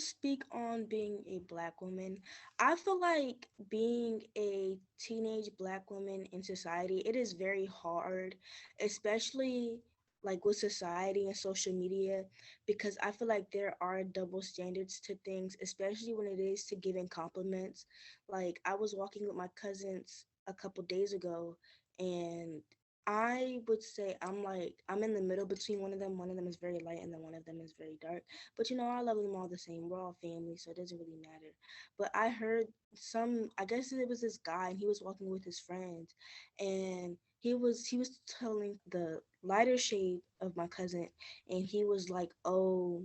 speak on being a Black woman. I feel like being a teenage Black woman in society, it is very hard, especially like with society and social media, because I feel like there are double standards to things, especially when it is to giving compliments. Like I was walking with my cousins a couple days ago, and I would say I'm in the middle between one of them. One of them is very light, and then one of them is very dark. But I love them all the same. We're all family, so it doesn't really matter. But I heard I guess it was this guy, and he was walking with his friends, and he was telling the lighter shade of my cousin, and he was like, "Oh,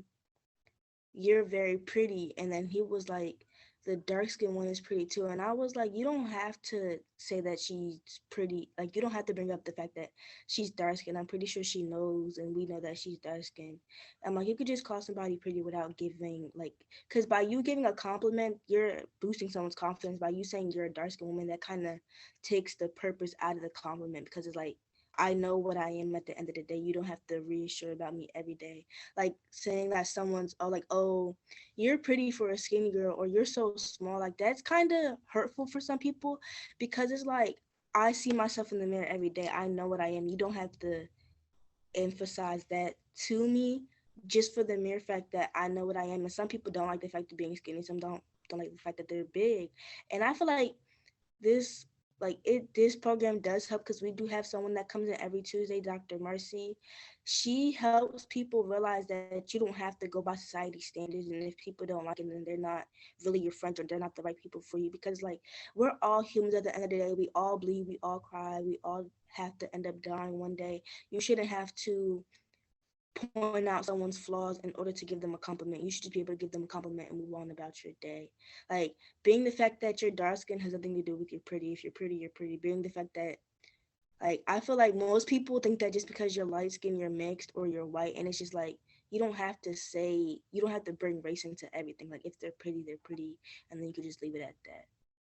you're very pretty," and then he was like, the dark skinned one is pretty too. And I was like, you don't have to say that she's pretty, like you don't have to bring up the fact that she's dark skinned. I'm pretty sure she knows, and we know that she's dark skinned. I'm like, you could just call somebody pretty without giving, like, because by you giving a compliment, you're boosting someone's confidence. By you saying you're a dark skinned woman, that kind of takes the purpose out of the compliment, because it's like, I know what I am at the end of the day. You don't have to reassure about me every day. Like saying that someone's, oh, like, oh, you're pretty for a skinny girl, or you're so small, like that's kind of hurtful for some people, because it's like, I see myself in the mirror every day. I know what I am. You don't have to emphasize that to me, just for the mere fact that I know what I am. And some people don't like the fact of being skinny. Some don't like the fact that they're big. And I feel like this this program does help, because we do have someone that comes in every Tuesday, Dr. Marcy. She helps people realize that you don't have to go by society standards, and if people don't like it, then they're not really your friends, or they're not the right people for you. Because like, we're all humans at the end of the day. We all bleed, we all cry, we all have to end up dying one day. You shouldn't have to point out someone's flaws in order to give them a compliment. You should just be able to give them a compliment and move on about your day. Like, being the fact that you're dark skin has nothing to do with you're pretty. If you're pretty, you're pretty. Being the fact that, like, I feel like most people think that just because you're light skin, you're mixed or you're white, and it's just like, you don't have to bring race into everything. Like, if they're pretty, they're pretty, and then you could just leave it at that.